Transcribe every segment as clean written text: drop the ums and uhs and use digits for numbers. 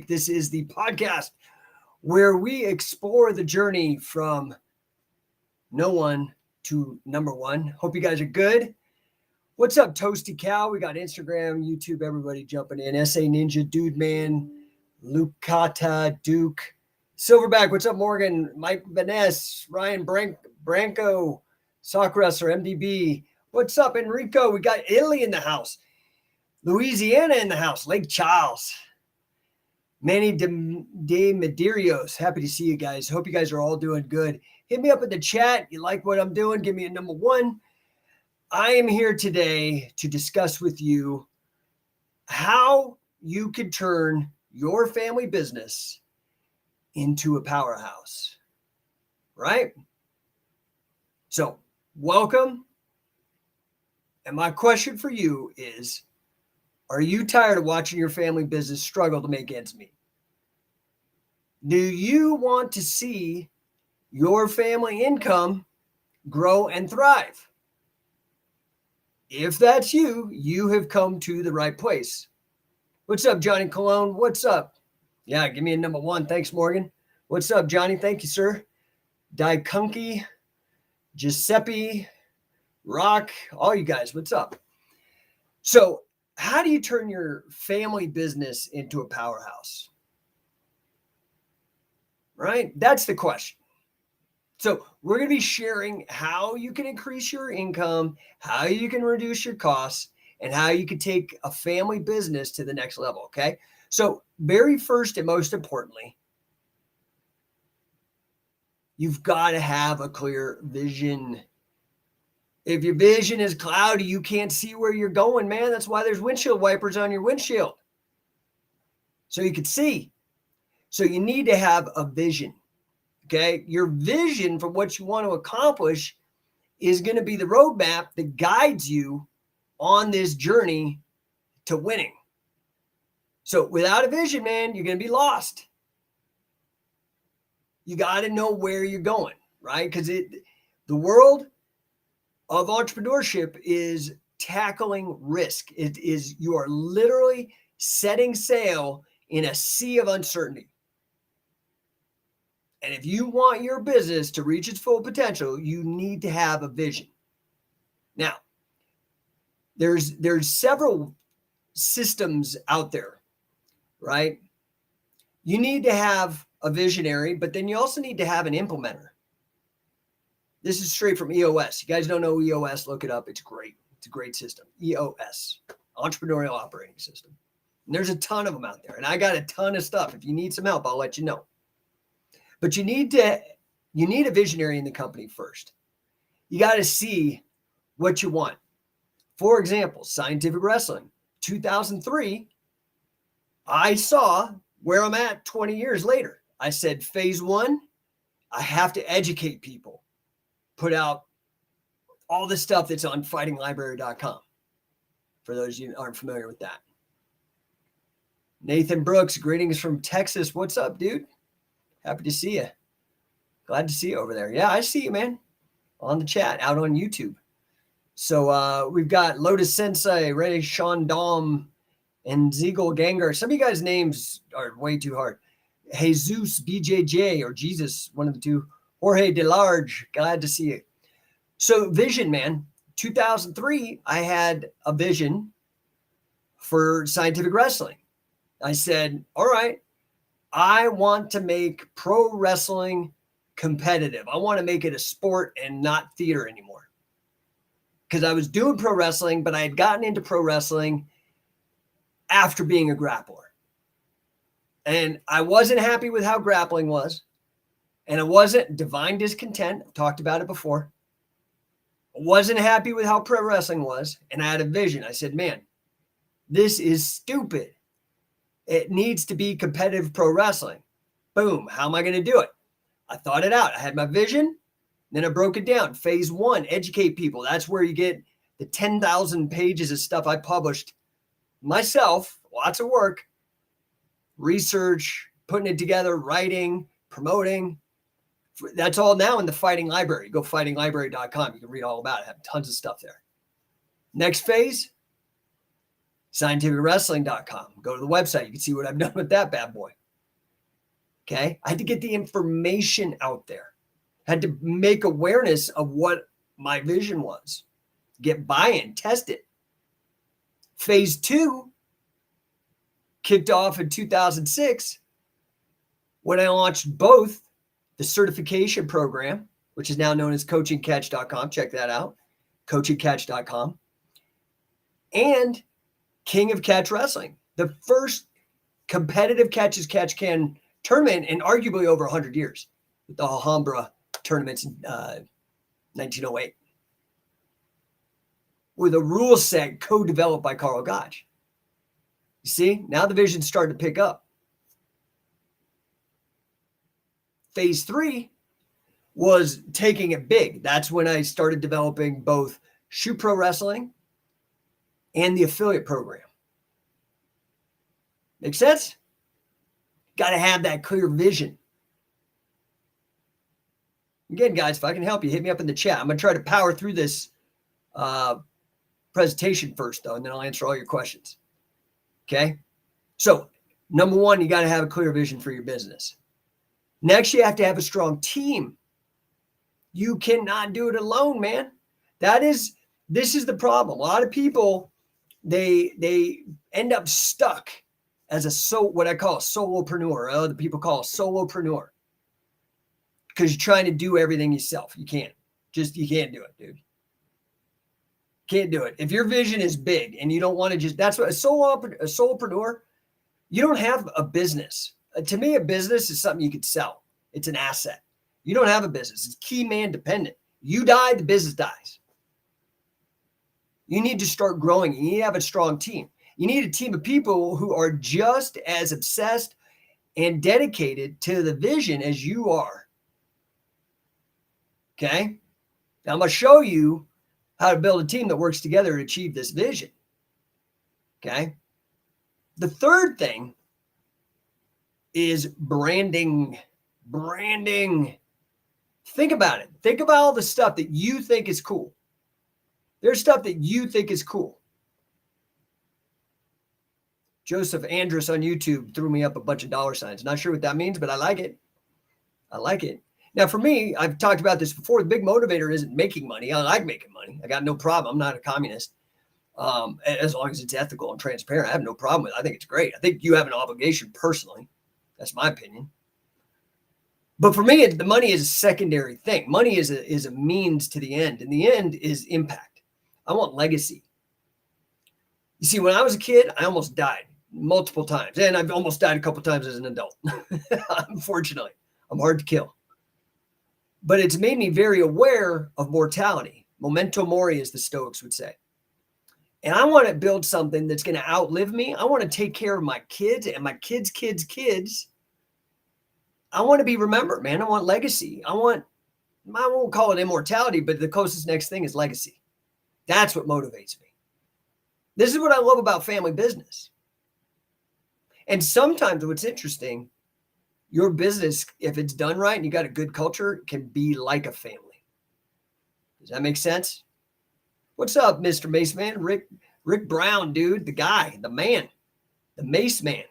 This is the podcast where we explore the journey from no one to number one. Hope you guys are good. What's up, Toasty Cow? We got Instagram, YouTube, everybody jumping in. SA Ninja, Dude Man, Lucata, Duke, Silverback. What's up, Morgan? Mike Vaness, Ryan Branco, Sock Wrestler, MDB. What's up, Enrico? We got Italy in the house. Louisiana in the house. Lake Charles. Manny de Medeiros. Happy to see you guys. Hope you guys are all doing good. Hit me up in the chat. You like what I'm doing? Give me a number one. I am here today to discuss with you how you could turn your family business into a powerhouse, right? So, welcome. And my question for you is, are you tired of watching your family business struggle to make ends meet? Do you want to see your family income grow and thrive? If that's you, you have come to the right place. What's up, Johnny Cologne? What's up? Yeah, give me a number one. Thanks, Morgan. What's up, Johnny? Thank you, sir. Daikunki, Giuseppe, Rock, all you guys, what's up? So, how do you turn your family business into a powerhouse? Right? That's the question. So we're going to be sharing how you can increase your income, how you can reduce your costs, and how you can take a family business to the next level. Okay. So very first and most importantly, you've got to have a clear vision. If your vision is cloudy, you can't see where you're going, man. That's why there's windshield wipers on your windshield, so you can see. So you need to have a vision, okay? Your vision for what you want to accomplish is going to be the roadmap that guides you on this journey to winning. So without a vision, man, you're going to be lost. You got to know where you're going, right? Because the world of entrepreneurship is tackling risk. It is, you are literally setting sail in a sea of uncertainty. And if you want your business to reach its full potential, you need to have a vision. Now, there's several systems out there, right? You need to have a visionary, but then you also need to have an implementer. This is straight from EOS. You guys don't know EOS, look it up. It's great. It's a great system. EOS, Entrepreneurial Operating System. And there's a ton of them out there. And I got a ton of stuff. If you need some help, I'll let you know. But you need a visionary in the company first. You got to see what you want. For example, Scientific Wrestling. 2003, I saw where I'm at 20 years later. I said, phase one, I have to educate people. Put out all the stuff that's on fightinglibrary.com. For those of you who aren't familiar with that. Nathan Brooks, greetings from Texas. What's up, dude? Happy to see you. Glad to see you over there. Yeah, I see you, man. On the chat, out on YouTube. So we've got Lotus Sensei, Ray Sean Dom, and Ziegel Ganger. Some of you guys' names are way too hard. Jesus BJJ or Jesus, one of the two. Jorge DeLarge, glad to see you. So vision, man. 2003, I had a vision for Scientific Wrestling. I said, all right, I want to make pro wrestling competitive. I want to make it a sport and not theater anymore. Because I was doing pro wrestling, but I had gotten into pro wrestling after being a grappler. And I wasn't happy with how grappling was. And I wasn't divine discontent. I've talked about it before. I wasn't happy with how pro wrestling was. And I had a vision. I said, man, this is stupid. It needs to be competitive pro wrestling. Boom. How am I going to do it? I thought it out. I had my vision. Then I broke it down. Phase one, educate people. That's where you get the 10,000 pages of stuff I published myself. Lots of work. Research, putting it together, writing, promoting. That's all now in the Fighting Library. Go fightinglibrary.com. You can read all about it. I have tons of stuff there. Next phase, scientificwrestling.com. Go to the website. You can see what I've done with that bad boy. Okay. I had to get the information out there. I had to make awareness of what my vision was. Get buy-in, test it. Phase 2 kicked off in 2006 when I launched both the certification program, which is now known as coachingcatch.com. Check that out. coachingcatch.com. And King of Catch Wrestling, the first competitive catch as catch can tournament in arguably over 100 years with the Alhambra tournaments in 1908. With a rule set co-developed by Carl Gotch. You see, now the vision's starting to pick up. Phase 3 was taking it big. That's when I started developing both Shoe Pro Wrestling and the affiliate program. Make sense? Got to have that clear vision. Again, guys, if I can help you, hit me up in the chat. I'm going to try to power through this presentation first, though, and then I'll answer all your questions. Okay? So, number 1, you got to have a clear vision for your business. Next, you have to have a strong team. You cannot do it alone, man. This is the problem. A lot of people, they end up stuck as what I call a solopreneur. Other people call a solopreneur. Because you're trying to do everything yourself. You can't. You can't do it, dude. Can't do it. If your vision is big and you don't want to that's what a solopreneur, you don't have a business. To me, a business is something you could sell. It's an asset. You don't have a business. It's key man dependent. You die, the business dies. You need to start growing. You need to have a strong team. You need a team of people who are just as obsessed and dedicated to the vision as you are. Okay? Now I'm going to show you how to build a team that works together to achieve this vision. Okay? The third thing is branding. Branding. Think about it. Think about all the stuff that you think is cool. There's stuff that you think is cool. Joseph Andrus on YouTube threw me up a bunch of dollar signs. Not sure what that means, but I like it. I like it. Now, for me, I've talked about this before. The big motivator isn't making money. I like making money. I got no problem. I'm not a communist. As long as it's ethical and transparent, I have no problem with it. I think it's great. I think you have an obligation personally. That's my opinion. But for me, the money is a secondary thing. Money is a means to the end. And the end is impact. I want legacy. You see, when I was a kid, I almost died multiple times. And I've almost died a couple times as an adult. Unfortunately, I'm hard to kill. But it's made me very aware of mortality. Memento mori, as the Stoics would say. And I want to build something that's going to outlive me. I want to take care of my kids and my kids' kids' kids. I want to be remembered, man. I want legacy. I won't call it immortality, but the closest next thing is legacy. That's what motivates me. This is what I love about family business. And sometimes what's interesting, your business, if it's done right and you got a good culture, can be like a family. Does that make sense? What's up, Mr. Mace Man? Rick Brown, dude, the guy, the man, the Mace Man.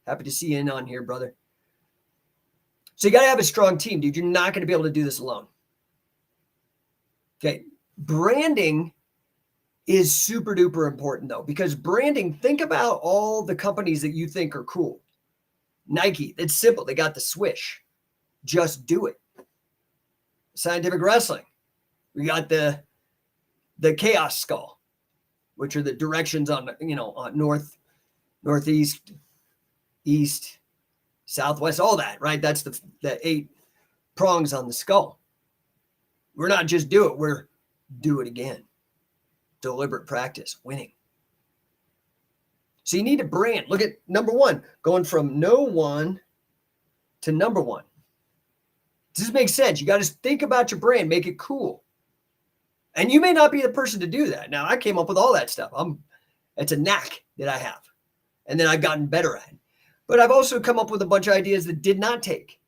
Happy to see you in on here, brother. So you got to have a strong team, dude. You're not going to be able to do this alone. Okay. Branding is super duper important though, because branding, think about all the companies that you think are cool. Nike, it's simple. They got the swish. Just do it. Scientific Wrestling. We got the chaos skull, which are the directions on, on north, northeast, east, southwest, all that, right? That's the 8 prongs on the skull. We're not just do it. We're do it again. Deliberate practice, winning. So you need a brand. Look at number 1, going from No1 to number 1. Does this make sense? You got to think about your brand, make it cool. And you may not be the person to do that. Now, I came up with all that stuff. It's a knack that I have. And then I've gotten better at it. But I've also come up with a bunch of ideas that did not take.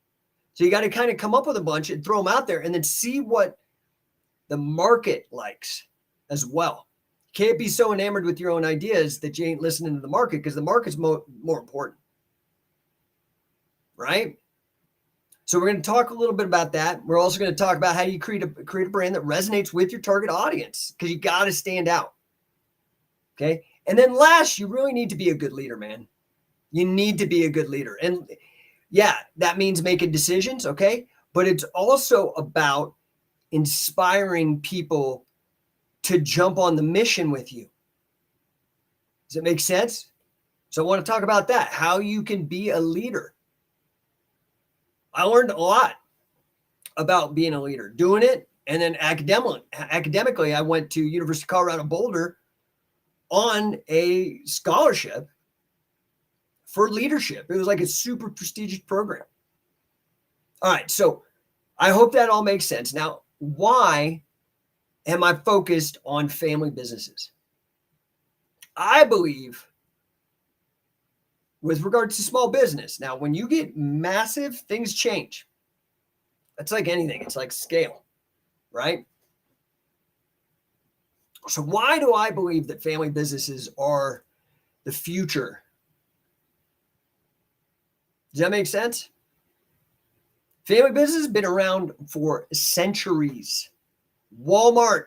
So you got to kind of come up with a bunch and throw them out there and then see what the market likes as well. You Can't be so enamored with your own ideas that you ain't listening to the market, because the market's more important, right? So we're going to talk a little bit about that. We're also going to talk about how you create a brand that resonates with your target audience, because you got to stand out. Okay. And then last, you really need to be a good leader, man. You need to be a good leader. And yeah, that means making decisions. Okay. But it's also about inspiring people to jump on the mission with you. Does it make sense? So I want to talk about that, how you can be a leader. I learned a lot about being a leader, doing it. And then academically, I went to University of Colorado Boulder on a scholarship for leadership. It was like a super prestigious program. All right. So I hope that all makes sense. Now, why am I focused on family businesses? I believe with regards to small business, now, when you get massive, things change. It's like anything. It's like scale, right? So why do I believe that family businesses are the future? Does that make sense? Family business has been around for centuries. Walmart,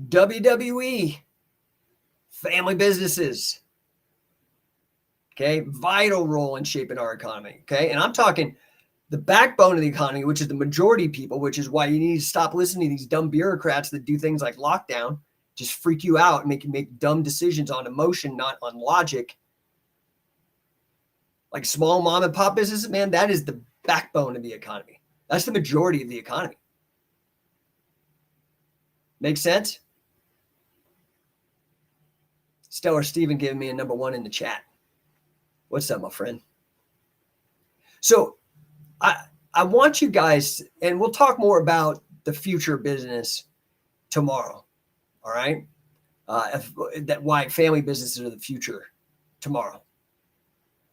WWE, family businesses. Okay, vital role in shaping our economy. Okay, and I'm talking the backbone of the economy, which is the majority of people, which is why you need to stop listening to these dumb bureaucrats that do things like lockdown, just freak you out and make you make dumb decisions on emotion, not on logic. Like small mom and pop businesses, man, that is the backbone of the economy. That's the majority of the economy. Make sense? Stellar Steven giving me a number 1 in the chat. What's up, my friend? So I want you guys, and we'll talk more about the future of business tomorrow. All right. Why family businesses are the future tomorrow.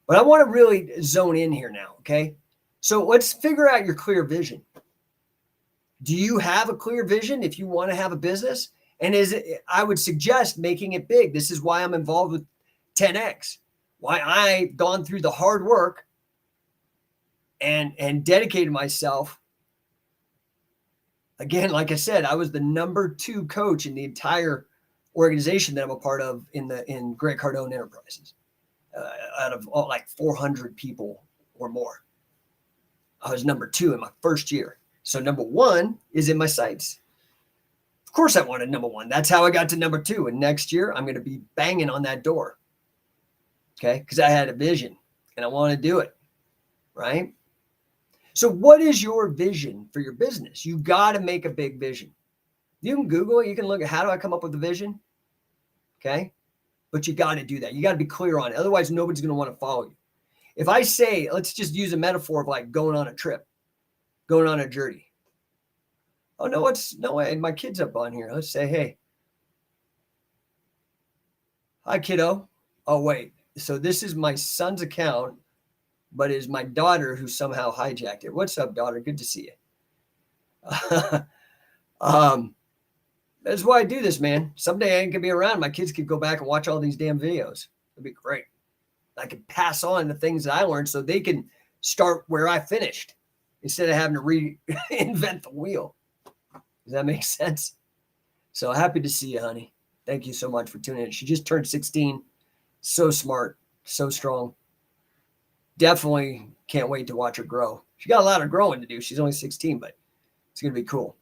But I want to really zone in here now. Okay. So let's figure out your clear vision. Do you have a clear vision if you want to have a business? And I would suggest making it big. This is why I'm involved with 10X, why I've gone through the hard work and dedicated myself. Again, like I said, I was the number 2 coach in the entire organization that I'm a part of in Grant Cardone Enterprises, out of like 400 people or more. I was number 2 in my first year. So number 1 is in my sights. Of course I wanted number 1. That's how I got to number 2. And next year I'm going to be banging on that door. Okay. Because I had a vision and I want to do it. Right. So what is your vision for your business? You got to make a big vision. You can Google it. You can look at how do I come up with a vision? Okay. But you got to do that. You got to be clear on it. Otherwise, nobody's going to want to follow you. If I say, let's just use a metaphor of like going on a trip, going on a journey. Oh, no, no way. My kid's up on here. Let's say, hey, hi, kiddo. Oh, wait. So this is my son's account, but it's my daughter who somehow hijacked it. What's up, daughter? Good to see you. That's why I do this, man. Someday I ain't gonna be around. My kids could go back and watch all these damn videos. It'd be great. I could pass on the things that I learned so they can start where I finished instead of having to reinvent the wheel. Does that make sense? So happy to see you, honey. Thank you so much for tuning in. She just turned 16. So smart, so strong. Definitely can't wait to watch her grow. She got a lot of growing to do. She's only 16, but it's going to be cool.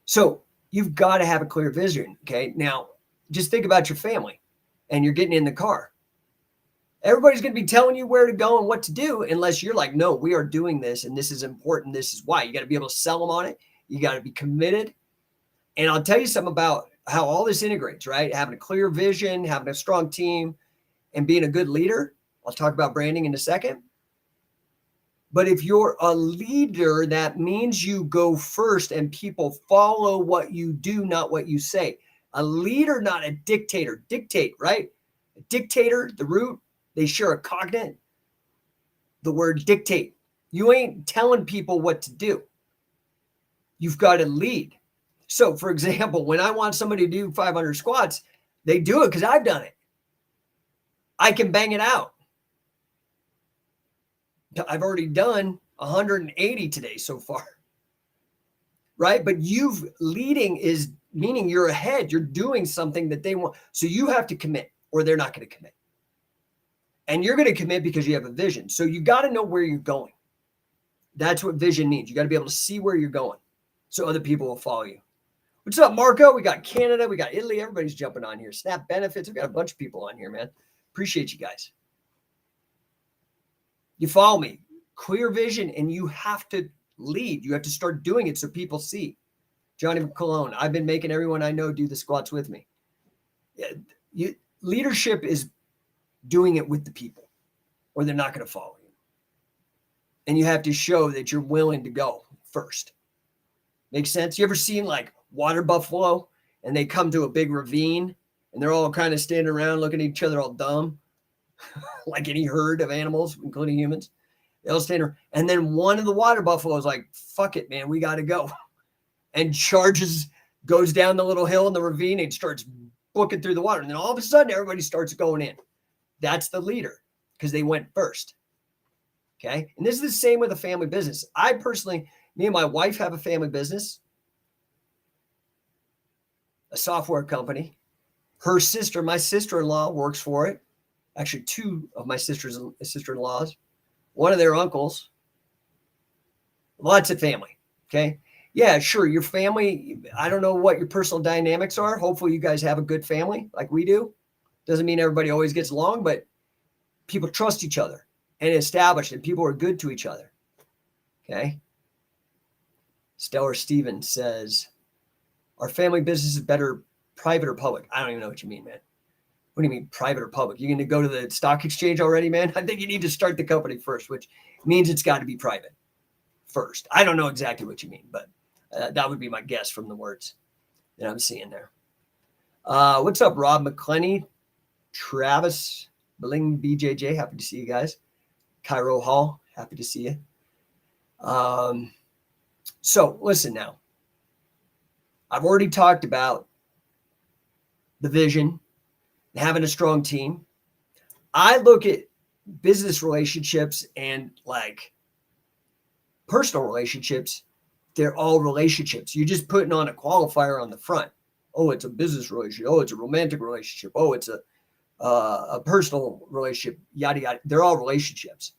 So you've got to have a clear vision. Okay. Now just think about your family and you're getting in the car. Everybody's going to be telling you where to go and what to do unless you're like, no, we are doing this and this is important. This is why. You got to be able to sell them on it. You got to be committed. And I'll tell you something about how all this integrates, right? Having a clear vision, having a strong team, and being a good leader. I'll talk about branding in a second. But if you're a leader, that means you go first and people follow what you do, not what you say. A leader, not a dictator. Dictate, right? A dictator, the root, they share a cognate. The word dictate. You ain't telling people what to do. You've got to lead. So, for example, when I want somebody to do 500 squats, they do it because I've done it. I can bang it out. I've already done 180 today so far. Right? But leading is meaning you're ahead. You're doing something that they want. So you have to commit or they're not going to commit. And you're going to commit because you have a vision. So you got to know where you're going. That's what vision means. You got to be able to see where you're going so other people will follow you. What's up, Marco? We got Canada. We got Italy. Everybody's jumping on here. Snap Benefits. We've got a bunch of people on here, man. Appreciate you guys. You follow me. Clear vision, and you have to lead. You have to start doing it so people see. Johnny Cologne, I've been making everyone I know do the squats with me. Leadership is doing it with the people, or they're not going to follow you. And you have to show that you're willing to go first. Makes sense? You ever seen like water buffalo and they come to a big ravine and they're all kind of standing around looking at each other all dumb, like any herd of animals, including humans? They all stand around. And then one of the water buffaloes like, fuck it, man, we got to go. And goes down the little hill in the ravine and starts booking through the water. And then all of a sudden, everybody starts going in. That's the leader because they went first. Okay. And this is the same with a family business. Me and my wife have a family business, a software company. Her sister, my sister-in-law, works for it. Actually, two of my sister-in-laws, one of their uncles, lots of family. Okay. Yeah, sure. Your family, I don't know what your personal dynamics are. Hopefully you guys have a good family like we do. Doesn't mean everybody always gets along, but people trust each other and establish and people are good to each other. Okay. Stellar Stevens says, our family business is better private or public? I don't even know what you mean, man. What do you mean private or public? You going to go to the stock exchange already, man? I think you need to start the company first, which means it's got to be private first. I don't know exactly what you mean, but that would be my guess from the words that I'm seeing there. What's up, Rob McClenny, Travis, Bling, BJJ? Happy to see you guys. Cairo Hall, happy to see you. So listen now. I've already talked about the vision, having a strong team. I look at business relationships and like personal relationships. They're all relationships. You're just putting on a qualifier on the front. Oh, it's a business relationship. Oh, it's a romantic relationship. Oh, it's a personal relationship, yada, yada. They're all relationships.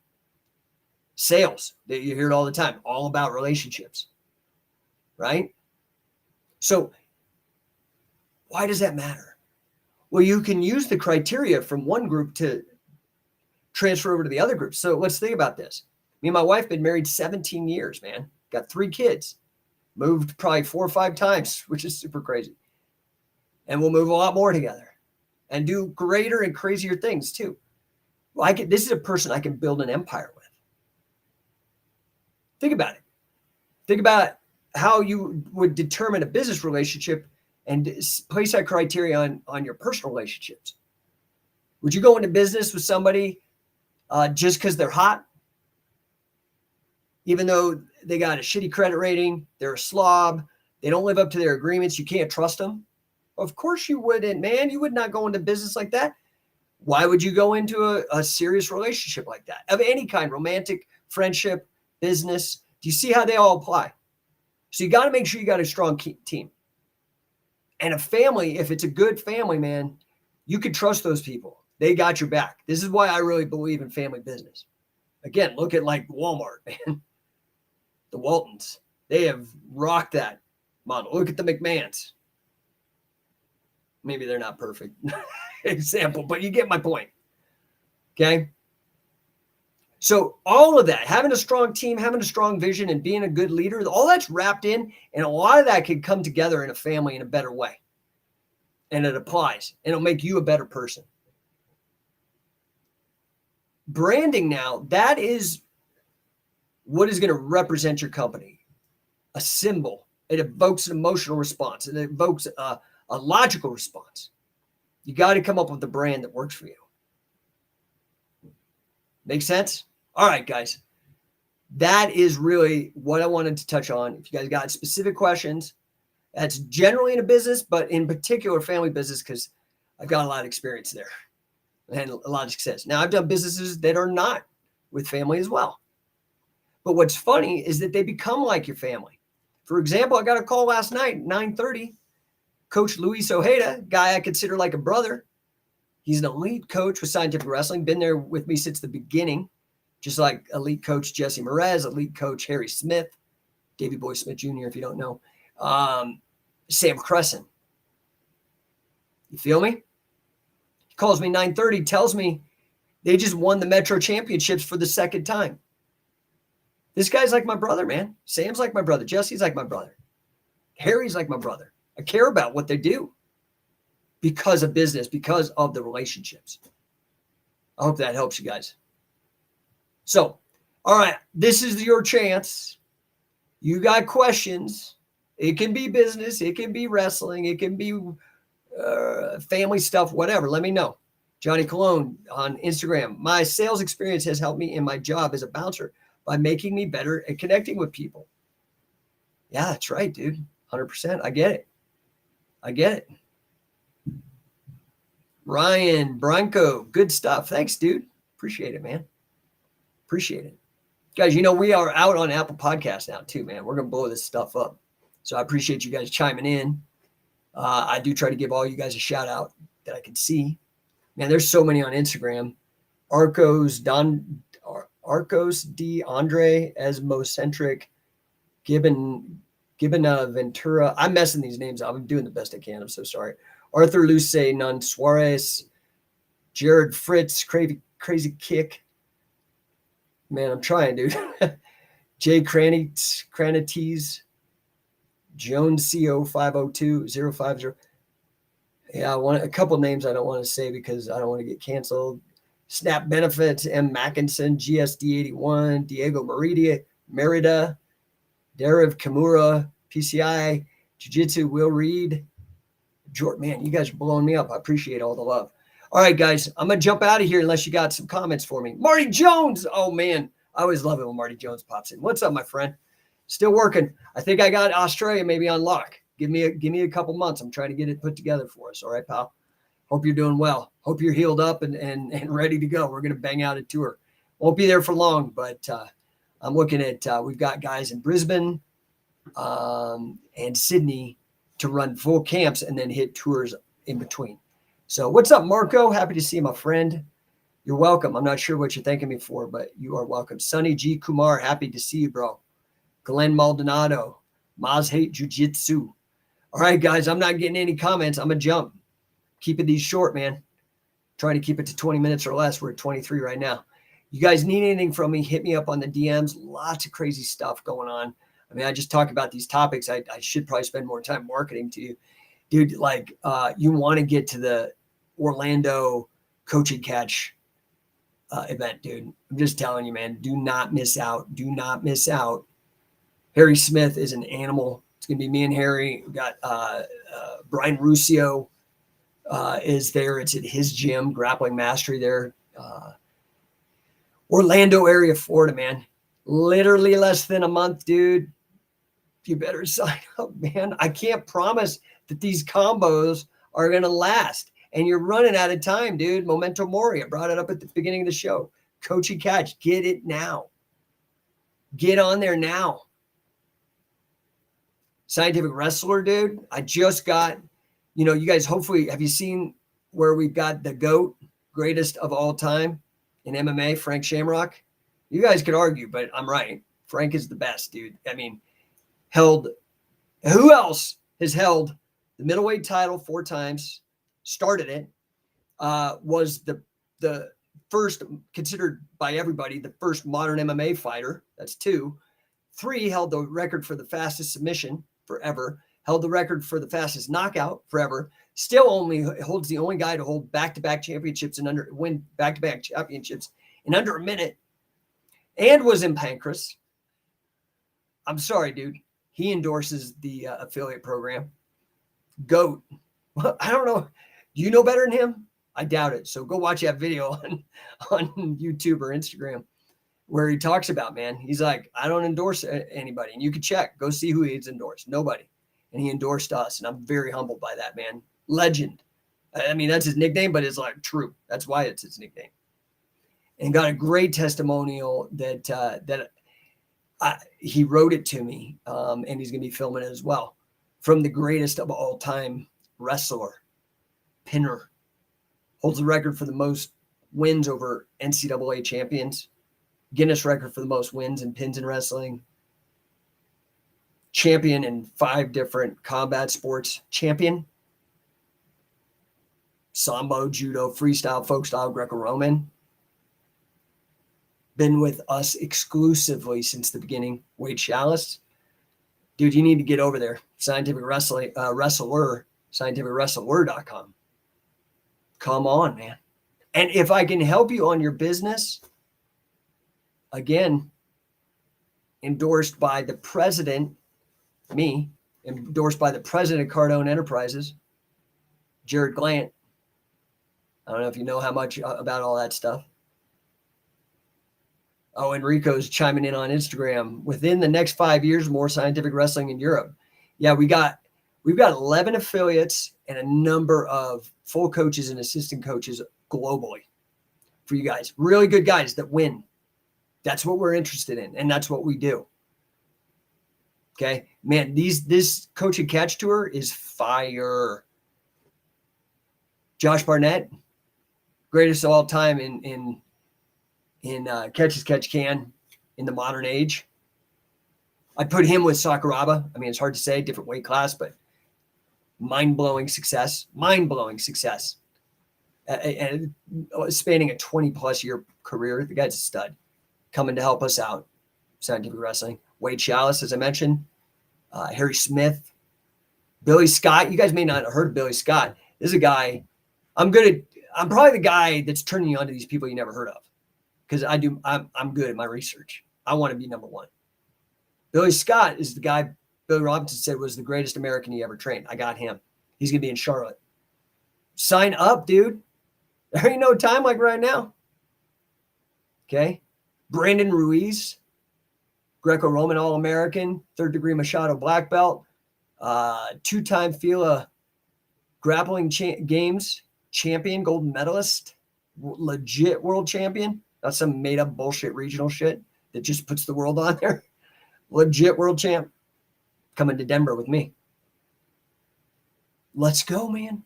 Sales, you hear it all the time, all about relationships, right? So why does that matter? Well, you can use the criteria from one group to transfer over to the other group. So let's think about this. Me and my wife been married 17 years, man. Got 3 kids. Moved probably 4 or 5 times, which is super crazy. And we'll move a lot more together and do greater and crazier things too. Well, this is a person I can build an empire with. Think about it. Think about how you would determine a business relationship and place that criteria on your personal relationships. Would you go into business with somebody just because they're hot? Even though they got a shitty credit rating, they're a slob, they don't live up to their agreements, you can't trust them? Of course you wouldn't, man. You would not go into business like that. Why would you go into a serious relationship like that? Of any kind, romantic, friendship, business. Do you see how they all apply? So you got to make sure you got a strong team. And a family, if it's a good family, man, you can trust those people. They got your back. This is why I really believe in family business. Again, look at like Walmart, man. The Waltons, they have rocked that model. Look at the McMahons. Maybe they're not perfect example, but you get my point. Okay. So all of that, having a strong team, having a strong vision, and being a good leader, all that's wrapped in, and a lot of that can come together in a family in a better way. And it applies, and it'll make you a better person. Branding now, that is what is going to represent your company. A symbol. It evokes an emotional response. It evokes a logical response. You got to come up with a brand that works for you. Make sense? All right, guys. That is really what I wanted to touch on. If you guys got specific questions, That's generally in a business, but in particular family business, because I've got a lot of experience there and a lot of success. Now, I've done businesses that are not with family as well. But what's funny is that they become like your family. For example, I got a call last night, 9:30. Coach Luis Ojeda, guy I consider like a brother. He's an elite coach with Scientific Wrestling, been there with me since the beginning, just like elite coach Jesse Merez, elite coach Harry Smith, Davey Boy Smith Jr., if you don't know, Sam Crescent. You feel me? He calls me 9:30, tells me they just won the Metro Championships for the second time. This guy's like my brother, man. Sam's like my brother. Jesse's like my brother. Harry's like my brother. I care about what they do because of business, because of the relationships. I hope that helps you guys. So, all right, this is your chance. You got questions. It can be business. It can be wrestling. It can be family stuff, whatever. Let me know. Johnny Cologne on Instagram. My sales experience has helped me in my job as a bouncer by making me better at connecting with people. Yeah, that's right, dude. 100%. I get it. I get it. Ryan Branco, good stuff. Thanks, dude. Appreciate it, man. Appreciate it. Guys, you know, we are out on Apple Podcasts now too, man. We're going to blow this stuff up. So I appreciate you guys chiming in. I do try to give all you guys a shout out that I can see. Man, there's so many on Instagram. Arcos D, Andre, Esmocentric, Gibbon Ventura. I'm messing these names up. I'm doing the best I can. I'm so sorry. Arthur Luce, Nun Suarez, Jared Fritz, Crazy Kick. Man, I'm trying, dude. Jay Cranites, Jones CO 502050. Yeah, a couple names I don't want to say because I don't want to get canceled. Snap Benefits, M. Mackinson, GSD81, Diego Merida, Deriv Kimura, PCI, Jiu-Jitsu, Will Reed. Man, you guys are blowing me up. I appreciate all the love. All right, guys, I'm going to jump out of here unless you got some comments for me. Marty Jones. Oh, man. I always love it when Marty Jones pops in. What's up, my friend? Still working. I think I got Australia maybe on lock. Give me a couple months. I'm trying to get it put together for us. All right, pal? Hope you're doing well. Hope you're healed up and ready to go. We're going to bang out a tour. Won't be there for long, but I'm looking at we've got guys in Brisbane and Sydney to run full camps and then hit tours in between. So what's up, Marco? Happy to see you, my friend. You're welcome. I'm not sure what you're thanking me for, but you are welcome. Sonny G. Kumar, happy to see you, bro. Glenn Maldonado, Maz Hate Jiu-Jitsu. All right, guys, I'm not getting any comments. I'm going to jump. Keeping these short, man. Trying to keep it to 20 minutes or less. We're at 23 right now. You guys need anything from me, hit me up on the DMs. Lots of crazy stuff going on. I mean, I just talk about these topics. I should probably spend more time marketing to you. Dude, like you want to get to the Orlando Coach and Catch event, dude. I'm just telling you, man, do not miss out. Do not miss out. Harry Smith is an animal. It's going to be me and Harry. We've got Brian Ruscio is there. It's at his gym, Grappling Mastery there. Orlando area, Florida, man. Literally less than a month, dude. You better sign up, man. I can't promise that these combos are going to last. And you're running out of time, dude. Memento Mori. I brought it up at the beginning of the show. Coach and Catch. Get it now. Get on there now. Scientific Wrestler, dude. I just got, you guys, hopefully, have you seen where we've got the GOAT, greatest of all time in MMA, Frank Shamrock? You guys could argue, but I'm right. Frank is the best, dude. I mean, who else has held the middleweight title 4 times, started it, was the first, considered by everybody, the first modern MMA fighter. That's 2. 3, held the record for the fastest submission forever, held the record for the fastest knockout forever, still only holds the only guy to hold back-to-back championships and win back-to-back championships in under a minute, and was in Pancras. I'm sorry, dude. He endorses the affiliate program. GOAT. Well, I don't know. Do you know better than him? I doubt it. So go watch that video on YouTube or Instagram where he talks about, man. He's like, I don't endorse anybody. And you can check. Go see who he's endorsed. Nobody. and he endorsed us. And I'm very humbled by that, man. Legend. I mean, that's his nickname, but it's like true. That's why it's his nickname. And got a great testimonial that he wrote it to me, and he's going to be filming it as well, from the greatest of all time wrestler, pinner, holds the record for the most wins over NCAA champions, Guinness record for the most wins and pins in wrestling, champion in 5 different combat sports, champion, Sambo, judo, freestyle, folk style, Greco-Roman. Been with us exclusively since the beginning. Wade Chalice. Dude, you need to get over there. Scientific Wrestling, Wrestler, scientificwrestler.com. Come on, man. And if I can help you on your business, again, endorsed by the president, me, endorsed by the president of Cardone Enterprises, Jared Glant. I don't know if you know how much about all that stuff. Oh, Enrico's chiming in on Instagram. Within the next 5 years, more scientific wrestling in Europe. Yeah, we've got 11 affiliates and a number of full coaches and assistant coaches globally for you guys. Really good guys that win. That's what we're interested in, and that's what we do. Okay, man, this Coach and Catch tour is fire. Josh Barnett, greatest of all time in catch as catch can in the modern age. I'd put him with Sakuraba. I mean, it's hard to say, different weight class, but mind-blowing success. And spanning a 20-plus year career. The guy's a stud. Coming to help us out. Scientific Wrestling. Wade Chalice, as I mentioned. Harry Smith. Billy Scott. You guys may not have heard of Billy Scott. This is a guy. I'm probably the guy that's turning you on to these people you never heard of. Because I'm good at my research. I want to be number one. Billy Scott is the guy Billy Robinson said was the greatest American he ever trained. I got him. He's going to be in Charlotte. Sign up, dude. There ain't no time like right now. Okay. Brandon Ruiz, Greco-Roman All-American, 3rd degree Machado black belt, 2-time FILA grappling games champion, gold medalist, legit world champion. Not some made up bullshit regional shit that just puts the world on there. Legit world champ coming to Denver with me. Let's go, man.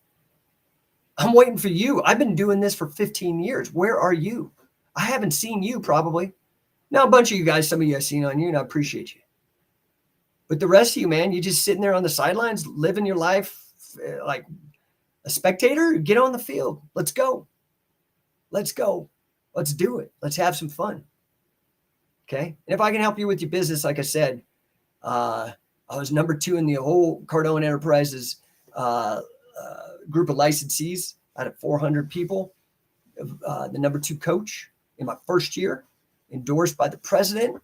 I'm waiting for you. I've been doing this for 15 years. Where are you? I haven't seen you probably. Now, a bunch of you guys, some of you I've seen on you, and I appreciate you. But the rest of you, man, you just sitting there on the sidelines, living your life like a spectator. Get on the field. Let's go. Let's go. Let's do it. Let's have some fun. Okay. And if I can help you with your business, like I said, I was number 2 in the whole Cardone Enterprises group of licensees out of 400 people. The number 2 coach in my first year, endorsed by the president,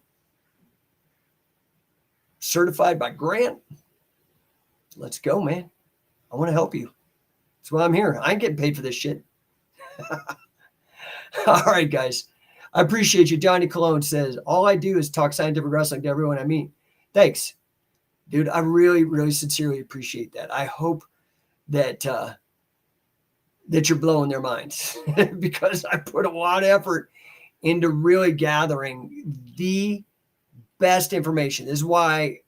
certified by Grant. Let's go, man. I want to help you. That's why I'm here. I ain't getting paid for this shit. All right, guys. I appreciate you. Johnny Cologne says, all I do is talk scientific wrestling to everyone I meet. Thanks, dude. I really, really sincerely appreciate that. I hope that that you're blowing their minds because I put a lot of effort into really gathering the best information. This is why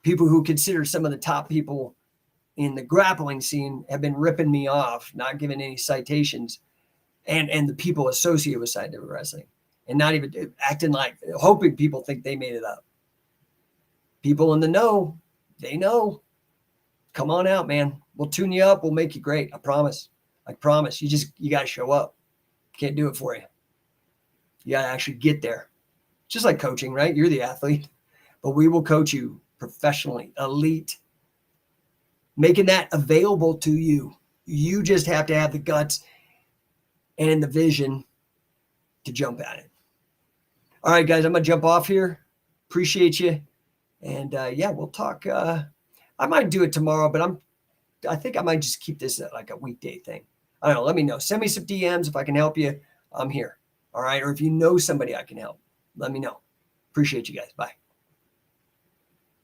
people who consider some of the top people in the grappling scene have been ripping me off, not giving any citations, and the people associated with scientific wrestling, and not even acting like, hoping people think they made it up. People in the know, they know. Come on out, man. We'll tune you up. We'll make you great. I promise. I promise. You got to show up. Can't do it for you. You got to actually get there. Just like coaching, right? You're the athlete, but we will coach you professionally, elite, making that available to you. You just have to have the guts and the vision to jump at it. All right, guys, I'm going to jump off here. Appreciate you. And yeah, we'll talk. I might do it tomorrow, but I think I might just keep this like a weekday thing. I don't know. Let me know. Send me some DMs if I can help you. I'm here. All right. Or if you know somebody I can help, let me know. Appreciate you guys. Bye.